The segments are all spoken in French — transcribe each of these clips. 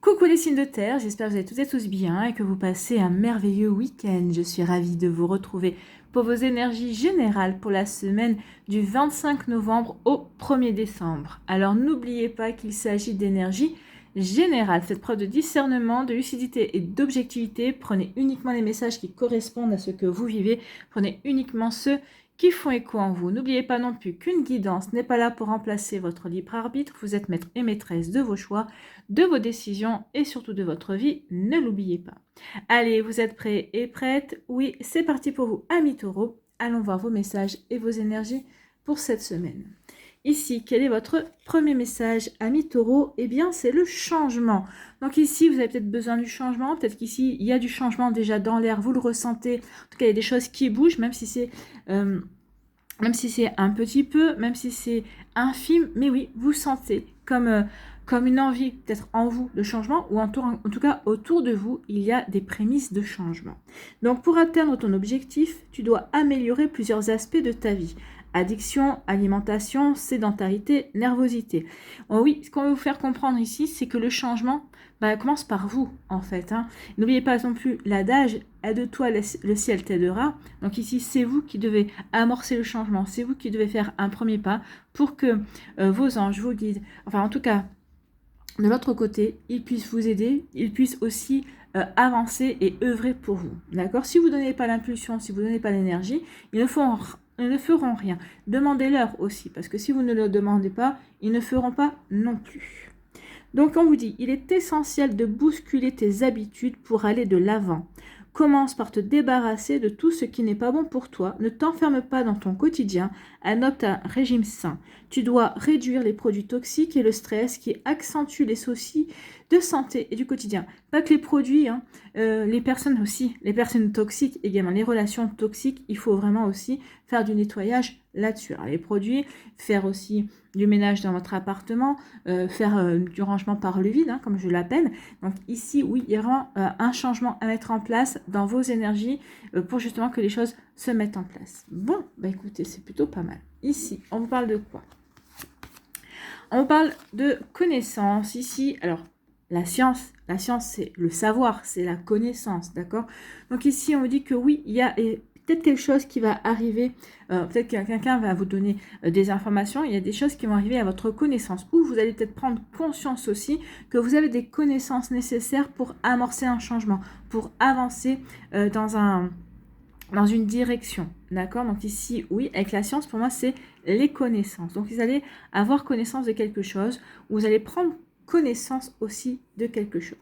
Coucou les signes de terre, j'espère que vous allez toutes et tous bien et que vous passez un merveilleux week-end. Je suis ravie de vous retrouver pour vos énergies générales pour la semaine du 25 novembre au 1er décembre. Alors n'oubliez pas qu'il s'agit d'énergie générale. Faites preuve de discernement, de lucidité et d'objectivité. Prenez uniquement les messages qui correspondent à ce que vous vivez. Prenez uniquement ceux qui font écho en vous. N'oubliez pas non plus qu'une guidance n'est pas là pour remplacer votre libre arbitre. Vous êtes maître et maîtresse de vos choix, de vos décisions et surtout de votre vie. Ne l'oubliez pas. Allez, vous êtes prêts et prêtes? Oui, c'est parti pour vous, amis taureaux. Allons voir vos messages et vos énergies pour cette semaine. Ici, quel est votre premier message, amis taureaux? Eh bien, c'est le changement. Donc ici, vous avez peut-être besoin du changement. Peut-être qu'ici, il y a du changement déjà dans l'air. Vous le ressentez. En tout cas, il y a des choses qui bougent, même si c'est un petit peu, même si c'est infime. Mais oui, vous sentez comme une envie, peut-être en vous, de changement. Ou en tout cas, autour de vous, il y a des prémices de changement. Donc, pour atteindre ton objectif, tu dois améliorer plusieurs aspects de ta vie. Addiction, alimentation, sédentarité, nervosité. Oh oui, ce qu'on veut vous faire comprendre ici, c'est que le changement commence par vous, en fait. N'oubliez pas non plus l'adage « aide-toi, le ciel t'aidera ». Donc ici, c'est vous qui devez amorcer le changement. C'est vous qui devez faire un premier pas pour que vos anges, vos guides, enfin en tout cas, de l'autre côté, ils puissent vous aider, ils puissent aussi avancer et œuvrer pour vous. D'accord? Si vous ne donnez pas l'impulsion, si vous ne donnez pas l'énergie, ils ne feront rien. Demandez-leur aussi, parce que si vous ne le demandez pas, ils ne feront pas non plus. Donc on vous dit, il est essentiel de bousculer tes habitudes pour aller de l'avant. Commence par te débarrasser de tout ce qui n'est pas bon pour toi. Ne t'enferme pas dans ton quotidien. Adopte un régime sain. Tu dois réduire les produits toxiques et le stress qui accentuent les soucis de santé et du quotidien. Pas que les produits, les personnes aussi, les personnes toxiques également, les relations toxiques, il faut vraiment aussi faire du nettoyage là-dessus. Alors, les produits, faire aussi du ménage dans votre appartement, faire du rangement par le vide, comme je l'appelle. Donc ici, oui, il y aura un changement à mettre en place dans vos énergies pour justement que les choses se mettent en place. Bon, écoutez, c'est plutôt pas mal. Ici, on vous parle de quoi? On vous parle de connaissance. Ici, alors, la science, c'est le savoir, c'est la connaissance, d'accord? Donc ici, on vous dit que oui, il y a peut-être quelque chose qui va arriver, peut-être que quelqu'un va vous donner des informations, il y a des choses qui vont arriver à votre connaissance, ou vous allez peut-être prendre conscience aussi que vous avez des connaissances nécessaires pour amorcer un changement, pour avancer dans une direction, d'accord? Donc ici, oui, avec la science, pour moi, c'est les connaissances. Donc vous allez avoir connaissance de quelque chose, ou vous allez prendre connaissance aussi de quelque chose.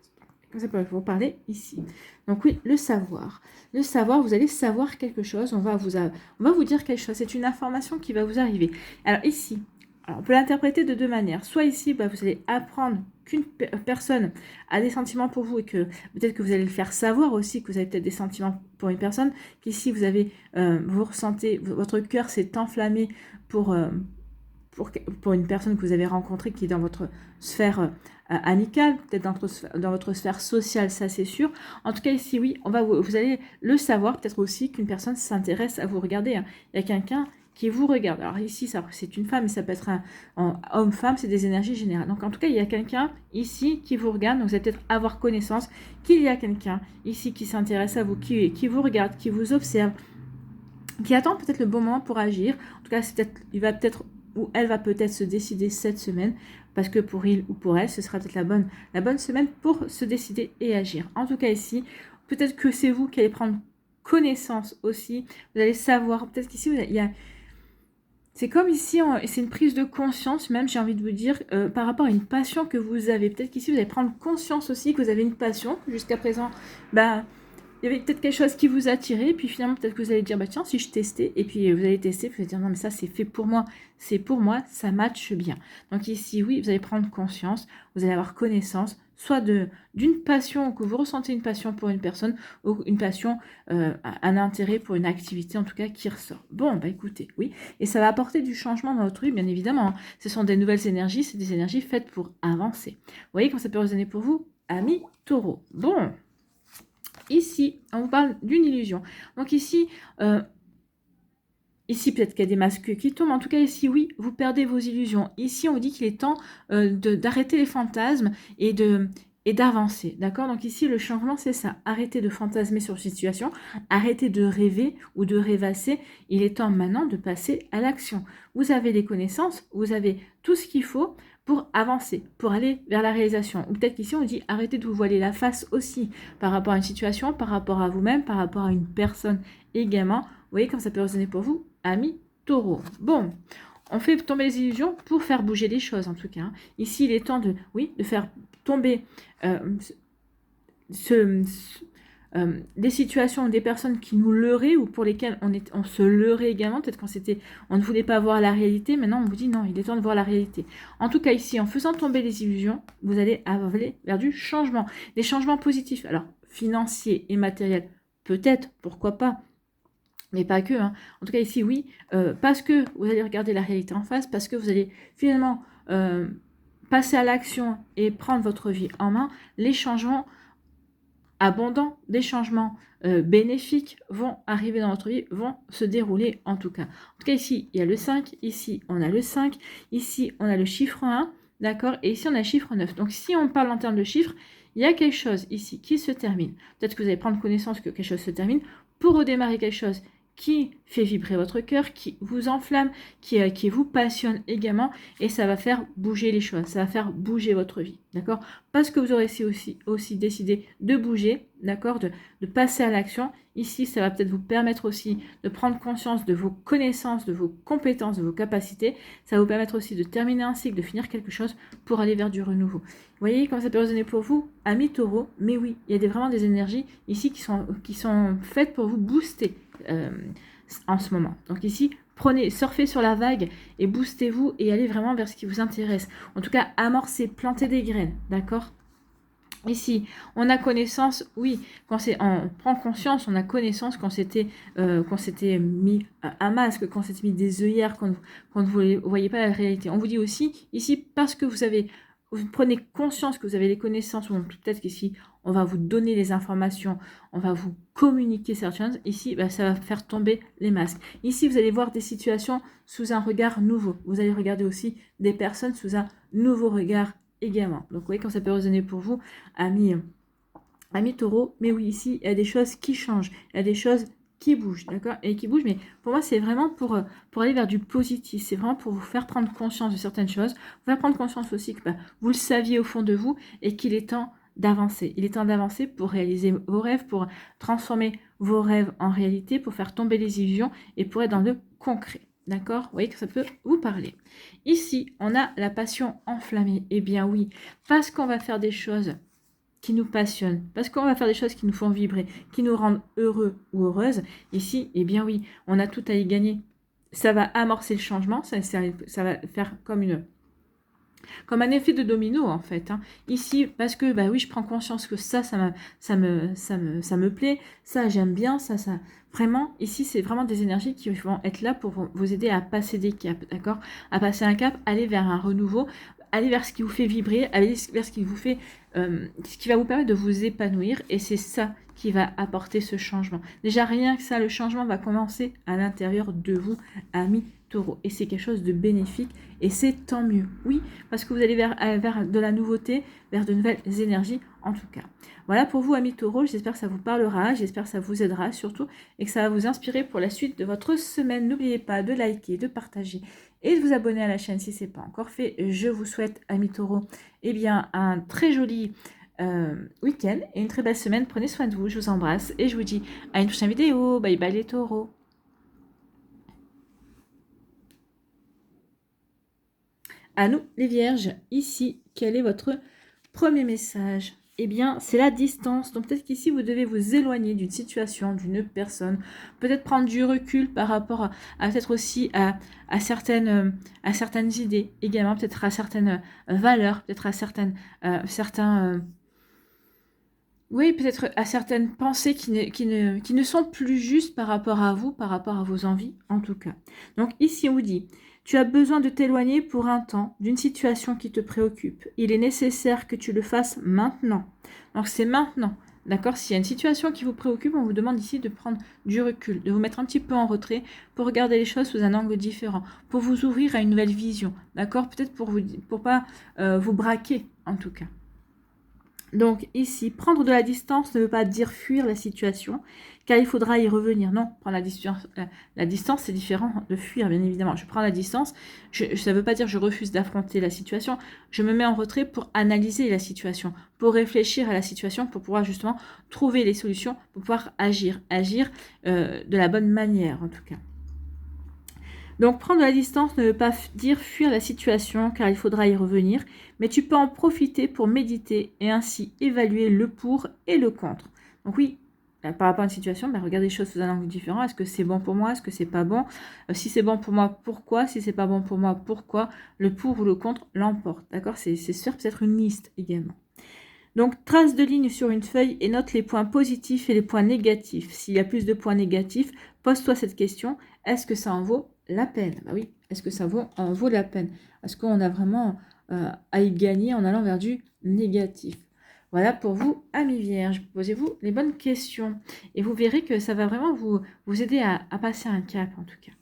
Ça peut vous parler ici. Donc oui, le savoir. Le savoir, vous allez savoir quelque chose, on va vous dire quelque chose. C'est une information qui va vous arriver. Alors ici, on peut l'interpréter de deux manières. Soit ici, vous allez apprendre qu'une personne a des sentiments pour vous et que peut-être que vous allez le faire savoir aussi que vous avez peut-être des sentiments pour une personne, qu'ici vous avez, vous ressentez, votre cœur s'est enflammé pour une personne que vous avez rencontrée qui est dans votre sphère amicale, peut-être dans votre sphère sociale, ça c'est sûr. En tout cas ici, oui, vous allez le savoir, peut-être aussi qu'une personne s'intéresse à vous regarder. Il y a quelqu'un qui vous regarde. Alors ici, c'est une femme, mais ça peut être un homme-femme, c'est des énergies générales. Donc en tout cas, il y a quelqu'un ici qui vous regarde, donc vous allez peut-être avoir connaissance qu'il y a quelqu'un ici qui s'intéresse à vous, qui vous regarde, qui vous observe, qui attend peut-être le bon moment pour agir. En tout cas, elle va peut-être se décider cette semaine, parce que pour il ou pour elle, ce sera peut-être la bonne semaine pour se décider et agir. En tout cas ici, peut-être que c'est vous qui allez prendre connaissance aussi, vous allez savoir, peut-être qu'ici, c'est comme ici, c'est une prise de conscience, même j'ai envie de vous dire, par rapport à une passion que vous avez. Peut-être qu'ici, vous allez prendre conscience aussi que vous avez une passion. Jusqu'à présent, il y avait peut-être quelque chose qui vous attirait, et puis finalement, peut-être que vous allez dire, tiens, si je testais, et puis vous allez tester, vous allez dire, non, mais ça, c'est fait pour moi, c'est pour moi, ça matche bien. Donc ici, oui, vous allez prendre conscience, vous allez avoir connaissance, soit d'une passion, que vous ressentez une passion pour une personne, ou une passion, un intérêt pour une activité, en tout cas, qui ressort. Bon, écoutez, oui, et ça va apporter du changement dans votre vie, bien évidemment. Ce sont des nouvelles énergies, c'est des énergies faites pour avancer. Vous voyez comment ça peut résonner pour vous, amis taureaux. Bon. Ici, on vous parle d'une illusion. Donc ici, peut-être qu'il y a des masques qui tombent. En tout cas, ici, oui, vous perdez vos illusions. Ici, on vous dit qu'il est temps d'arrêter les fantasmes et et d'avancer, d'accord? Donc ici, le changement, c'est ça. Arrêtez de fantasmer sur la situation, arrêtez de rêver ou de rêvasser. Il est temps maintenant de passer à l'action. Vous avez les connaissances, vous avez tout ce qu'il faut pour avancer, pour aller vers la réalisation. Ou peut-être qu'ici, on dit arrêtez de vous voiler la face aussi par rapport à une situation, par rapport à vous-même, par rapport à une personne également. Vous voyez comme ça peut résonner pour vous, amis Taureau. Bon, on fait tomber les illusions pour faire bouger les choses en tout cas. Hein. Ici, il est temps de, oui, de faire tomber des situations, des personnes qui nous leurraient ou pour lesquelles on se leurrait également. Peut-être on ne voulait pas voir la réalité. Maintenant, on vous dit non, il est temps de voir la réalité. En tout cas, ici, en faisant tomber les illusions, vous allez aller vers du changement. Des changements positifs. Alors, financiers et matériels, peut-être, pourquoi pas. Mais pas que. Hein. En tout cas, ici, oui, parce que vous allez regarder la réalité en face, parce que vous allez finalement passer à l'action et prendre votre vie en main, les changements abondants, des changements bénéfiques vont arriver dans votre vie, vont se dérouler en tout cas. En tout cas, ici, il y a le 5, ici, on a le 5, ici, on a le chiffre 1, d'accord, et ici, on a le chiffre 9. Donc, si on parle en termes de chiffres, il y a quelque chose ici qui se termine. Peut-être que vous allez prendre connaissance que quelque chose se termine pour redémarrer quelque chose qui fait vibrer votre cœur, qui vous enflamme, qui vous passionne également, et ça va faire bouger les choses, ça va faire bouger votre vie, d'accord? Parce que vous aurez aussi décidé de bouger, d'accord, de passer à l'action. Ici, ça va peut-être vous permettre aussi de prendre conscience de vos connaissances, de vos compétences, de vos capacités. Ça va vous permettre aussi de terminer un cycle, de finir quelque chose pour aller vers du renouveau. Vous voyez comment ça peut résonner pour vous, amis Taureau? Mais oui, il y a vraiment des énergies ici qui sont faites pour vous booster en ce moment. Donc ici, surfez sur la vague et boostez-vous et allez vraiment vers ce qui vous intéresse. En tout cas, amorcez, plantez des graines, d'accord? Ici, on a connaissance, oui, quand on prend conscience, on a connaissance qu'on s'était mis un masque, qu'on s'était mis des œillères, quand vous ne voyez pas la réalité. On vous dit aussi, ici, parce que vous prenez conscience que vous avez les connaissances, ou peut-être qu'ici, on va vous donner les informations, on va vous communiquer certaines choses. Ici, ça va faire tomber les masques. Ici, vous allez voir des situations sous un regard nouveau. Vous allez regarder aussi des personnes sous un nouveau regard également. Donc, vous voyez quand ça peut résonner pour vous, amis Taureau. Mais oui, ici, il y a des choses qui changent. Il y a des choses qui bougent, d'accord? Et qui bougent, mais pour moi, c'est vraiment pour aller vers du positif. C'est vraiment pour vous faire prendre conscience de certaines choses. Vous faire prendre conscience aussi que vous le saviez au fond de vous et qu'il est temps d'avancer. Il est temps d'avancer pour réaliser vos rêves, pour transformer vos rêves en réalité, pour faire tomber les illusions et pour être dans le concret. D'accord? Vous voyez que ça peut vous parler. Ici, on a la passion enflammée. Eh bien oui, parce qu'on va faire des choses qui nous passionnent, parce qu'on va faire des choses qui nous font vibrer, qui nous rendent heureux ou heureuses. Ici, eh bien oui, on a tout à y gagner. Ça va amorcer le changement, ça va faire comme un effet de domino en fait. Hein. Ici, parce que oui, je prends conscience que ça me plaît, ça j'aime bien, ça. Vraiment, ici, c'est vraiment des énergies qui vont être là pour vous aider à passer des caps, d'accord? À passer un cap, aller vers un renouveau, aller vers ce qui vous fait vibrer, aller vers ce qui vous fait, ce qui va vous permettre de vous épanouir, et c'est ça qui va apporter ce changement. Déjà, rien que ça, le changement va commencer à l'intérieur de vous, amis Taureau, et c'est quelque chose de bénéfique, et c'est tant mieux. Oui, parce que vous allez vers de la nouveauté, vers de nouvelles énergies, en tout cas. Voilà pour vous, amis Taureau, j'espère que ça vous parlera, j'espère que ça vous aidera surtout, et que ça va vous inspirer pour la suite de votre semaine. N'oubliez pas de liker, de partager, et de vous abonner à la chaîne si ce n'est pas encore fait. Je vous souhaite, amis Taureau, un très joli week-end et une très belle semaine. Prenez soin de vous, je vous embrasse et je vous dis à une prochaine vidéo. Bye bye les taureaux. À nous les vierges, ici, quel est votre premier message? Eh bien, c'est la distance. Donc peut-être qu'ici, vous devez vous éloigner d'une situation, d'une personne. Peut-être prendre du recul par rapport à peut-être aussi à certaines idées. Également, peut-être à certaines valeurs, peut-être à oui, peut-être à certaines pensées qui ne sont plus justes par rapport à vous, par rapport à vos envies, en tout cas. Donc ici, on vous dit, tu as besoin de t'éloigner pour un temps d'une situation qui te préoccupe. Il est nécessaire que tu le fasses maintenant. Donc c'est maintenant, d'accord? S'il y a une situation qui vous préoccupe, on vous demande ici de prendre du recul, de vous mettre un petit peu en retrait pour regarder les choses sous un angle différent, pour vous ouvrir à une nouvelle vision, d'accord? Peut-être pour pas vous braquer, en tout cas. Donc ici, prendre de la distance ne veut pas dire fuir la situation, car il faudra y revenir. Non, prendre la distance, c'est différent de fuir, bien évidemment. Je prends la distance, ça ne veut pas dire que je refuse d'affronter la situation. Je me mets en retrait pour analyser la situation, pour réfléchir à la situation, pour pouvoir justement trouver les solutions, pour pouvoir agir de la bonne manière en tout cas. Donc, prendre la distance ne veut pas dire fuir la situation, car il faudra y revenir, mais tu peux en profiter pour méditer et ainsi évaluer le pour et le contre. Donc oui, par rapport à une situation, regarde les choses sous un angle différent. Est-ce que c'est bon pour moi? Est-ce que c'est pas bon? Si c'est bon pour moi, pourquoi? Si c'est pas bon pour moi, pourquoi? Le pour ou le contre l'emporte. D'accord? C'est faire peut-être une liste également. Donc, trace de lignes sur une feuille et note les points positifs et les points négatifs. S'il y a plus de points négatifs, pose-toi cette question. Est-ce que ça en vaut la peine? Oui, est-ce que ça en vaut la peine? Est-ce qu'on a vraiment à y gagner en allant vers du négatif? Voilà pour vous, amis vierges. Posez-vous les bonnes questions. Et vous verrez que ça va vraiment vous aider à passer un cap, en tout cas.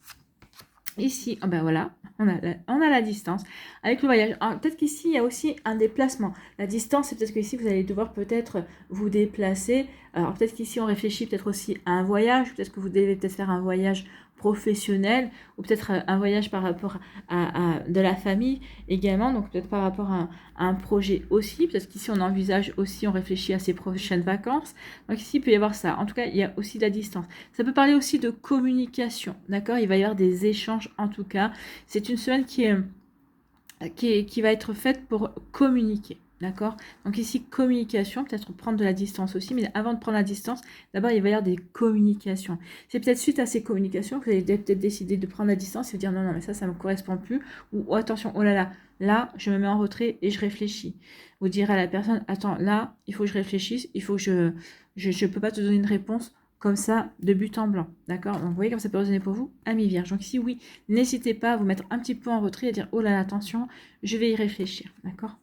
Ici, voilà, on a la distance avec le voyage. Peut-être qu'ici, il y a aussi un déplacement. La distance, c'est peut-être qu'ici, vous allez devoir peut-être vous déplacer. Alors, peut-être qu'ici, on réfléchit peut-être aussi à un voyage. Peut-être que vous devez peut-être faire un voyage professionnel ou peut-être un voyage par rapport à de la famille également. Donc, peut-être par rapport à un projet aussi. Peut-être qu'ici, on envisage aussi, on réfléchit à ses prochaines vacances. Donc, ici, il peut y avoir ça. En tout cas, il y a aussi de la distance. Ça peut parler aussi de communication. D'accord? Il va y avoir des échanges en tout cas. C'est une semaine qui va être faite pour communiquer. D'accord? Donc ici, communication, peut-être prendre de la distance aussi, mais avant de prendre la distance, d'abord, il va y avoir des communications. C'est peut-être suite à ces communications que vous allez peut-être décider de prendre la distance et de dire non, mais ça ne me correspond plus, ou oh, attention, oh là, je me mets en retrait et je réfléchis. Vous direz à la personne, attends, là, il faut que je réfléchisse, il faut que je peux pas te donner une réponse comme ça, de but en blanc, d'accord? Donc, vous voyez comme ça peut résonner pour vous, amis vierges. Donc, ici, oui, n'hésitez pas à vous mettre un petit peu en retrait et à dire, oh là là, attention, je vais y réfléchir, d'accord?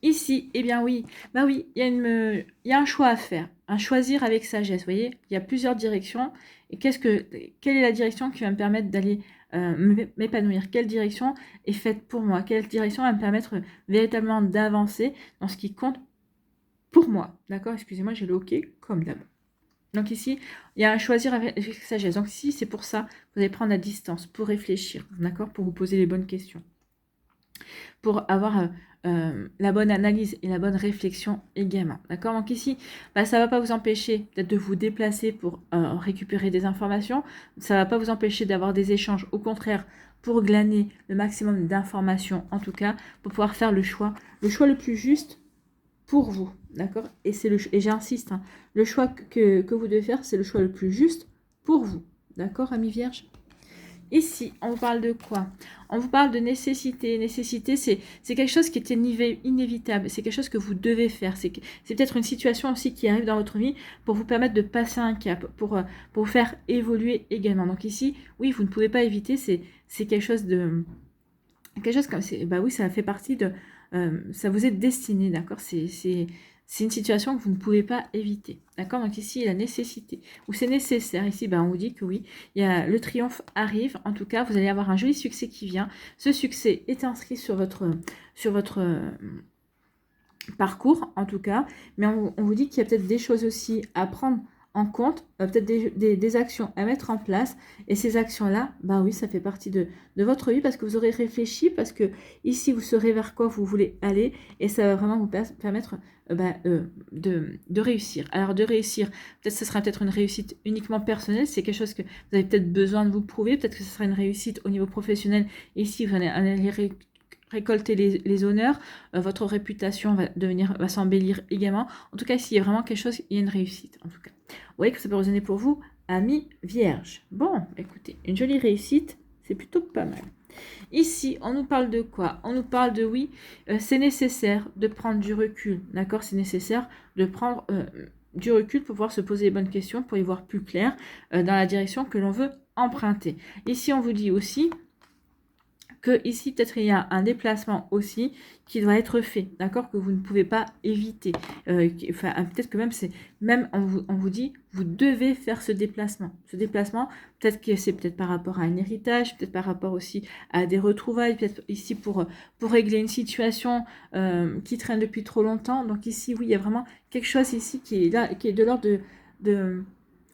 Ici, eh bien oui, oui, il y a un choix à faire, un choisir avec sagesse, vous voyez? Il y a plusieurs directions, et quelle est la direction qui va me permettre d'aller m'épanouir? Quelle direction est faite pour moi? Quelle direction va me permettre véritablement d'avancer dans ce qui compte pour moi, d'accord? Excusez-moi, j'ai le OK, comme d'hab. Donc ici, il y a un choisir avec sagesse. Donc ici, c'est pour ça, vous allez prendre la distance pour réfléchir, d'accord? Pour vous poser les bonnes questions. Pour avoir la bonne analyse et la bonne réflexion également, d'accord? Donc ici, ça ne va pas vous empêcher peut-être de vous déplacer pour récupérer des informations. Ça ne va pas vous empêcher d'avoir des échanges. Au contraire, pour glaner le maximum d'informations, en tout cas, pour pouvoir faire le choix le plus juste pour vous, d'accord? Et j'insiste, hein, le choix que vous devez faire, c'est le choix le plus juste pour vous, d'accord, amis vierges? Ici, on vous parle de quoi? On vous parle de nécessité. Nécessité, c'est quelque chose qui est inévitable, c'est quelque chose que vous devez faire, c'est peut-être une situation aussi qui arrive dans votre vie pour vous permettre de passer un cap, pour vous faire évoluer également. Donc ici, oui, vous ne pouvez pas éviter, c'est quelque chose comme, oui, ça fait partie de... ça vous est destiné, d'accord? C'est une situation que vous ne pouvez pas éviter, d'accord? Donc ici, il y a la nécessité, ou c'est nécessaire. Ici, on vous dit que oui, le triomphe arrive. En tout cas, vous allez avoir un joli succès qui vient. Ce succès est inscrit sur votre parcours, en tout cas. Mais on vous dit qu'il y a peut-être des choses aussi à prendre en compte, peut-être des actions à mettre en place. Et ces actions-là, oui, ça fait partie de votre vie parce que vous aurez réfléchi, parce que ici, vous saurez vers quoi vous voulez aller et ça va vraiment vous permettre de réussir. Alors, de réussir, peut-être ce sera peut-être une réussite uniquement personnelle, c'est quelque chose que vous avez peut-être besoin de vous prouver, peut-être que ce sera une réussite au niveau professionnel. Ici, vous allez récolter les honneurs, votre réputation va s'embellir également. En tout cas, s'il y a vraiment quelque chose, il y a une réussite, en tout cas. Vous voyez que ça peut résonner pour vous, amis vierges. Bon, écoutez, une jolie réussite, c'est plutôt pas mal. Ici, on nous parle de quoi? On nous parle de oui, c'est nécessaire de prendre du recul, d'accord? C'est nécessaire de prendre du recul pour pouvoir se poser les bonnes questions, pour y voir plus clair dans la direction que l'on veut emprunter. Ici, on vous dit aussi que ici, peut-être il y a un déplacement aussi qui doit être fait, d'accord, que vous ne pouvez pas éviter. Enfin, peut-être que même, on vous dit, vous devez faire ce déplacement. Ce déplacement, peut-être que c'est peut-être par rapport à un héritage, peut-être par rapport aussi à des retrouvailles, peut-être ici pour régler une situation qui traîne depuis trop longtemps. Donc ici, oui, il y a vraiment quelque chose ici qui est là, qui est de l'ordre de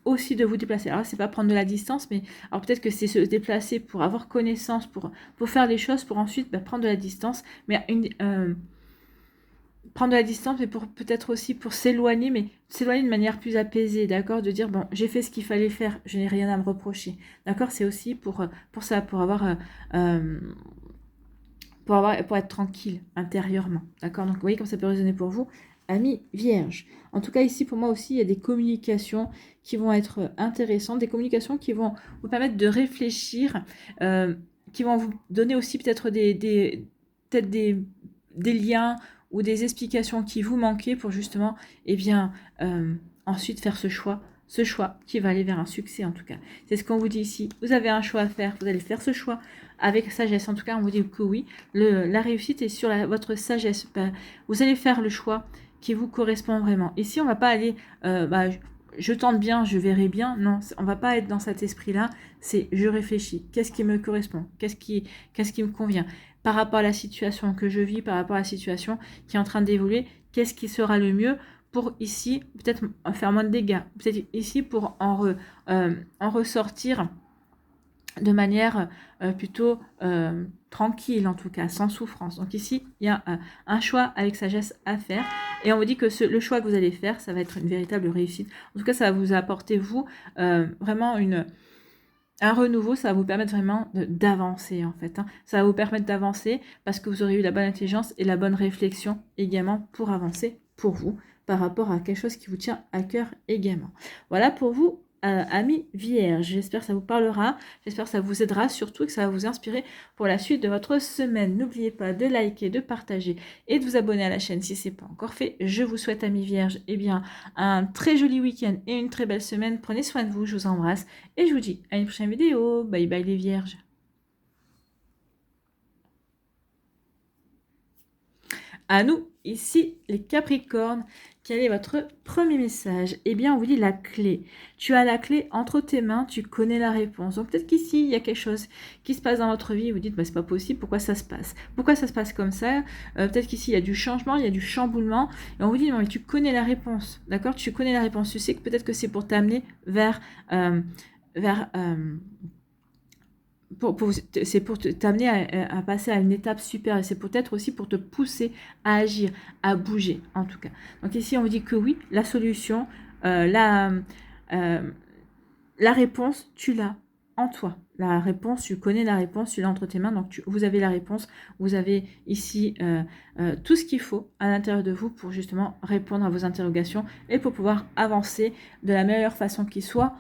aussi de vous déplacer. Alors, c'est pas prendre de la distance, mais alors peut-être que c'est se déplacer pour avoir connaissance, pour faire les choses, pour ensuite prendre de la distance, mais prendre de la distance, mais pour peut-être aussi pour s'éloigner, mais s'éloigner de manière plus apaisée, d'accord, de dire bon, j'ai fait ce qu'il fallait faire, je n'ai rien à me reprocher, d'accord, c'est aussi pour ça, pour être tranquille intérieurement, d'accord. Donc vous voyez comme ça peut résonner pour vous, amis vierges. En tout cas ici pour moi aussi il y a des communications qui vont être intéressantes, des communications qui vont vous permettre de réfléchir, qui vont vous donner aussi peut-être peut-être des liens ou des explications qui vous manquaient pour justement ensuite faire ce choix qui va aller vers un succès. En tout cas c'est ce qu'on vous dit ici, vous avez un choix à faire, vous allez faire ce choix avec sagesse. En tout cas, on vous dit que oui, la réussite est sur votre sagesse. Vous allez faire le choix qui vous correspond vraiment. Ici, on ne va pas aller, je tente bien, je verrai bien. Non, on ne va pas être dans cet esprit-là. C'est je réfléchis. Qu'est-ce qui me correspond? Qu'est-ce qui me convient? Par rapport à la situation que je vis, par rapport à la situation qui est en train d'évoluer, qu'est-ce qui sera le mieux pour ici, peut-être faire moins de dégâts, peut-être ici pour en ressortir de manière plutôt tranquille, en tout cas, sans souffrance. Donc ici, il y a un choix avec sagesse à faire. Et on vous dit que le choix que vous allez faire, ça va être une véritable réussite. En tout cas, ça va vous apporter, vous, vraiment un renouveau. Ça va vous permettre vraiment d'avancer, en fait. Ça va vous permettre d'avancer parce que vous aurez eu la bonne intelligence et la bonne réflexion également pour avancer pour vous par rapport à quelque chose qui vous tient à cœur également. Voilà pour vous, amis vierges. J'espère que ça vous parlera, j'espère que ça vous aidera, surtout que ça va vous inspirer pour la suite de votre semaine. N'oubliez pas de liker, de partager et de vous abonner à la chaîne si ce n'est pas encore fait. Je vous souhaite, amis vierges, un très joli week-end et une très belle semaine. Prenez soin de vous, je vous embrasse et je vous dis à une prochaine vidéo. Bye bye les vierges. À nous, ici, les Capricornes, quel est votre premier message? Eh bien, on vous dit la clé. Tu as la clé entre tes mains, tu connais la réponse. Donc, peut-être qu'ici, il y a quelque chose qui se passe dans votre vie. Vous dites, bah, c'est pas possible, pourquoi ça se passe? Pourquoi ça se passe comme ça? Peut-être qu'ici, il y a du changement, il y a du chamboulement. Et on vous dit, non, mais tu connais la réponse, d'accord? Tu connais la réponse. Tu sais que peut-être que c'est pour t'amener c'est pour t'amener à passer à une étape supérieure. C'est peut-être aussi pour te pousser à agir, à bouger, en tout cas. Donc ici, on vous dit que oui, la solution, la réponse, tu l'as en toi. La réponse, tu connais la réponse, tu l'as entre tes mains. Donc, vous avez la réponse. Vous avez ici tout ce qu'il faut à l'intérieur de vous pour justement répondre à vos interrogations et pour pouvoir avancer de la meilleure façon qui soit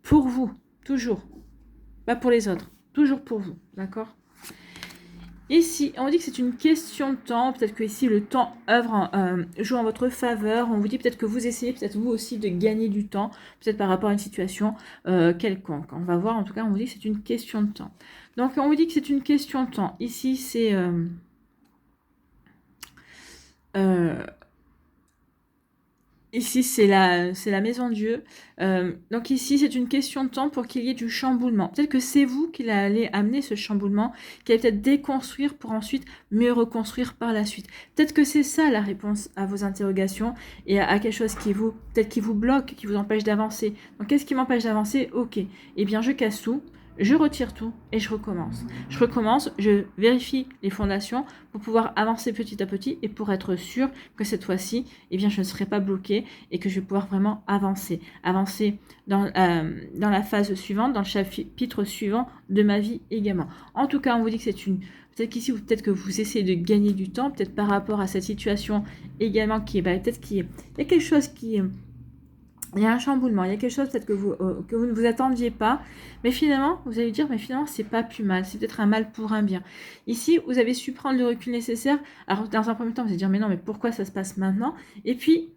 pour vous, toujours. Pas pour les autres. Toujours pour vous, d'accord? Ici, on dit que c'est une question de temps. Peut-être que ici le temps joue en votre faveur. On vous dit peut-être que vous essayez, peut-être vous aussi, de gagner du temps. Peut-être par rapport à une situation quelconque. On va voir, en tout cas, on vous dit que c'est une question de temps. Donc, on vous dit que c'est une question de temps. Ici, c'est... Ici, c'est la maison de Dieu. Donc ici, c'est une question de temps pour qu'il y ait du chamboulement. Peut-être que c'est vous qui allez amener ce chamboulement, qui allez peut-être déconstruire pour ensuite mieux reconstruire par la suite. Peut-être que c'est ça la réponse à vos interrogations et à quelque chose qui vous bloque, qui vous empêche d'avancer. Donc qu'est-ce qui m'empêche d'avancer? Ok, eh bien je casse tout. Je retire tout et je recommence. Je vérifie les fondations pour pouvoir avancer petit à petit et pour être sûr que cette fois-ci, eh bien, je ne serai pas bloquée et que je vais pouvoir vraiment avancer. Avancer dans la phase suivante, dans le chapitre suivant de ma vie également. En tout cas, on vous dit que c'est une... Peut-être qu'ici, peut-être que vous essayez de gagner du temps, peut-être par rapport à cette situation également qui est... peut-être qu'il y a quelque chose qui... Il y a un chamboulement, il y a quelque chose peut-être que vous ne vous attendiez pas, mais finalement, vous allez dire, mais finalement, c'est pas plus mal, c'est peut-être un mal pour un bien. Ici, vous avez su prendre le recul nécessaire. Alors, dans un premier temps, vous allez dire, mais non, mais pourquoi ça se passe maintenant? Et puis,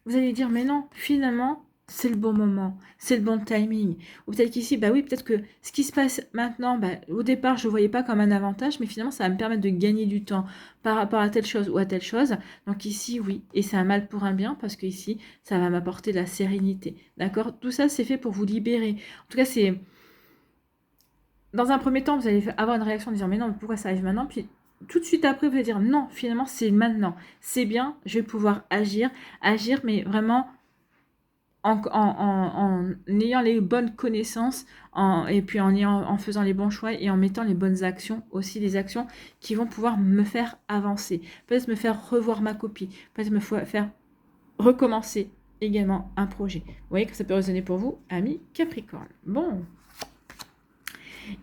vous allez dire, mais non, finalement, c'est le bon moment, c'est le bon timing. Ou peut-être qu'ici, bah oui, peut-être que ce qui se passe maintenant, bah, au départ, je ne le voyais pas comme un avantage, mais finalement, ça va me permettre de gagner du temps par rapport à telle chose ou à telle chose. Donc ici, oui, et c'est un mal pour un bien, parce que ici, ça va m'apporter de la sérénité. D'accord? Tout ça, c'est fait pour vous libérer. En tout cas, c'est... Dans un premier temps, vous allez avoir une réaction en disant, mais non, pourquoi ça arrive maintenant? Puis tout de suite après, vous allez dire, non, finalement, c'est maintenant. C'est bien, je vais pouvoir agir, mais vraiment en ayant les bonnes connaissances et puis en faisant les bons choix et en mettant les bonnes actions, aussi des actions qui vont pouvoir me faire avancer, peut-être me faire revoir ma copie, peut-être me faire recommencer également un projet. Vous voyez que ça peut résonner pour vous, amis Capricorne. Bon,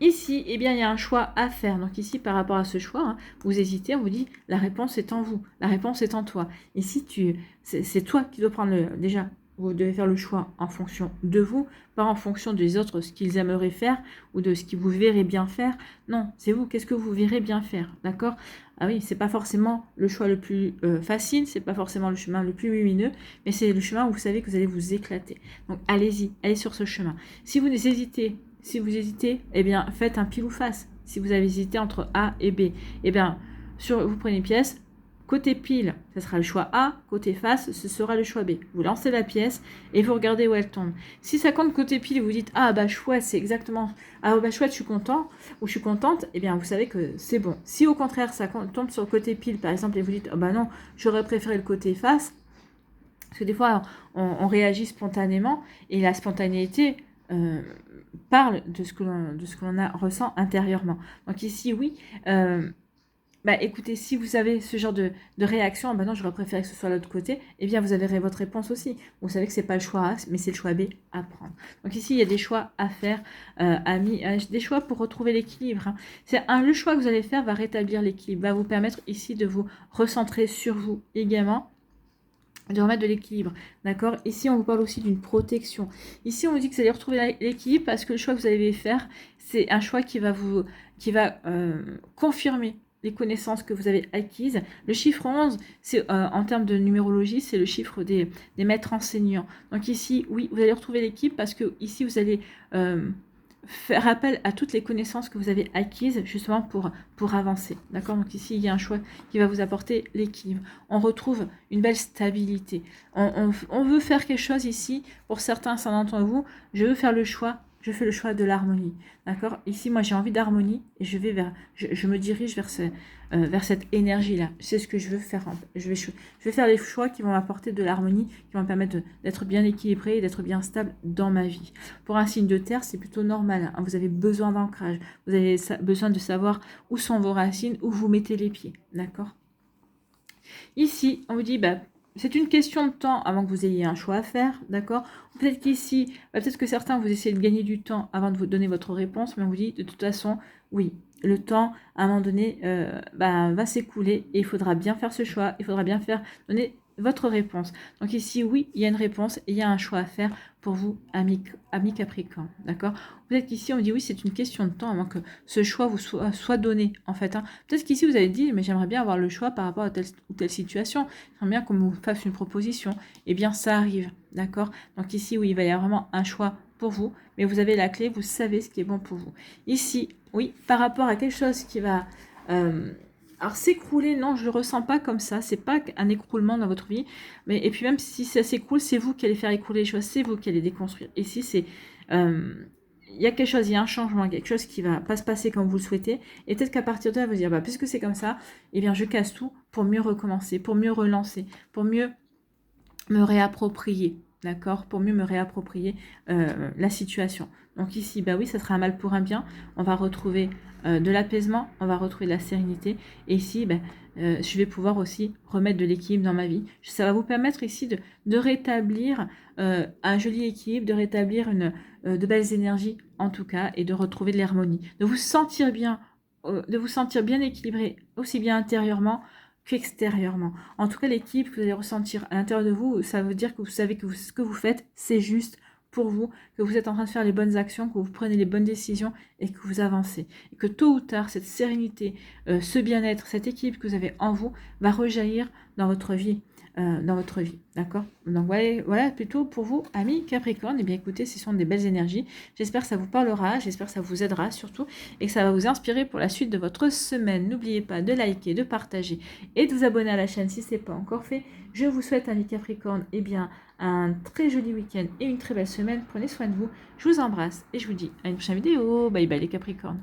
ici, eh bien, il y a un choix à faire. Donc ici, par rapport à ce choix, hein, vous hésitez, on vous dit, la réponse est en vous, la réponse est en toi. Ici, c'est toi qui dois prendre déjà, vous devez faire le choix en fonction de vous, pas en fonction des autres, ce qu'ils aimeraient faire ou de ce que vous verrez bien faire. Non, c'est vous, qu'est-ce que vous verrez bien faire, d'accord? Ah oui, c'est pas forcément le choix le plus facile, c'est pas forcément le chemin le plus lumineux, mais c'est le chemin où vous savez que vous allez vous éclater. Donc allez-y, allez sur ce chemin. Si vous hésitez, eh bien, faites un pile ou face. Si vous avez hésité entre A et B, eh bien, vous prenez une pièce. Côté pile, ce sera le choix A. Côté face, ce sera le choix B. Vous lancez la pièce et vous regardez où elle tombe. Si ça compte côté pile, vous dites ah bah chouette, c'est exactement ah bah chouette, je suis content ou je suis contente, eh bien vous savez que c'est bon. Si au contraire ça tombe sur le côté pile par exemple et vous dites ah bah non, j'aurais préféré le côté face, parce que des fois on réagit spontanément et la spontanéité parle de ce que l'on ressent intérieurement. Donc ici, oui, bah écoutez, si vous avez ce genre de réaction, bah non, j'aurais préféré que ce soit l'autre côté, eh bien vous avez votre réponse aussi. Vous savez que c'est pas le choix A, mais c'est le choix B à prendre. Donc ici, il y a des choix à faire, amis, des choix pour retrouver l'équilibre. Hein. Le choix que vous allez faire va rétablir l'équilibre, va vous permettre ici de vous recentrer sur vous également, de remettre de l'équilibre, d'accord? Ici, on vous parle aussi d'une protection. Ici, on vous dit que vous allez retrouver l'équilibre parce que le choix que vous allez faire, c'est un choix qui va confirmer les connaissances que vous avez acquises. Le chiffre 11, c'est en termes de numérologie, c'est le chiffre des maîtres enseignants. Donc ici, oui, vous allez retrouver l'équipe parce que ici, vous allez faire appel à toutes les connaissances que vous avez acquises justement pour avancer. D'accord? Donc ici, il y a un choix qui va vous apporter l'équilibre. On retrouve une belle stabilité. On veut faire quelque chose ici. Pour certains d'entre vous, je veux faire le choix. Je fais le choix de l'harmonie. D'accord? Ici, moi, j'ai envie d'harmonie et je me dirige vers cette énergie-là. C'est ce que je veux faire. Je vais faire les choix qui vont m'apporter de l'harmonie, qui vont me permettre d'être bien équilibré et d'être bien stable dans ma vie. Pour un signe de terre, c'est plutôt normal. Hein. Vous avez besoin d'ancrage. Vous avez besoin de savoir où sont vos racines, où vous mettez les pieds. D'accord? Ici, on vous dit, bah, c'est une question de temps avant que vous ayez un choix à faire, d'accord? Peut-être qu'ici, peut-être que certains, vous essayez de gagner du temps avant de vous donner votre réponse, mais on vous dit, de toute façon, oui, le temps, à un moment donné, va s'écouler et il faudra bien faire ce choix, il faudra bien donner votre réponse. Donc ici, oui, il y a une réponse et il y a un choix à faire pour vous, amis Capricorne, d'accord? Peut-être qu'ici, on dit oui, c'est une question de temps avant que ce choix vous soit donné, en fait. Hein. Peut-être qu'ici, vous avez dit, mais j'aimerais bien avoir le choix par rapport à telle ou telle situation. J'aimerais bien qu'on me fasse une proposition. Eh bien, ça arrive, d'accord? Donc ici, oui, il va y avoir vraiment un choix pour vous, mais vous avez la clé, vous savez ce qui est bon pour vous. Ici, oui, par rapport à quelque chose qui va... alors s'écrouler, non, je le ressens pas comme ça. C'est pas un écroulement dans votre vie. Mais et puis même si ça s'écroule, c'est vous qui allez faire écrouler les choses, c'est vous qui allez déconstruire. Ici, c'est il y a quelque chose, il y a un changement, quelque chose qui va pas se passer comme vous le souhaitez. Et peut-être qu'à partir de là, vous dire, bah puisque c'est comme ça, eh bien je casse tout pour mieux recommencer, pour mieux relancer, pour mieux me réapproprier. D'accord? Pour mieux me réapproprier la situation. Donc ici, bah oui, ça sera un mal pour un bien. On va retrouver de l'apaisement, on va retrouver de la sérénité. Et ici, je vais pouvoir aussi remettre de l'équilibre dans ma vie. Ça va vous permettre ici de rétablir un joli équilibre, de rétablir de belles énergies en tout cas, et de retrouver de l'harmonie. De vous sentir bien équilibré, aussi bien intérieurement qu'extérieurement. En tout cas, l'équilibre que vous allez ressentir à l'intérieur de vous, ça veut dire que vous savez que ce que vous faites, c'est juste pour vous, que vous êtes en train de faire les bonnes actions, que vous prenez les bonnes décisions et que vous avancez. Et que tôt ou tard, cette sérénité, ce bien-être, cette équilibre que vous avez en vous va rejaillir dans votre vie. D'accord? Donc voilà plutôt pour vous, amis Capricorne. Eh bien écoutez, ce sont des belles énergies. J'espère que ça vous parlera, j'espère que ça vous aidera surtout et que ça va vous inspirer pour la suite de votre semaine. N'oubliez pas de liker, de partager et de vous abonner à la chaîne si ce n'est pas encore fait. Je vous souhaite, amis Capricorne, eh bien un très joli week-end et une très belle semaine. Prenez soin de vous. Je vous embrasse et je vous dis à une prochaine vidéo. Bye bye les Capricornes.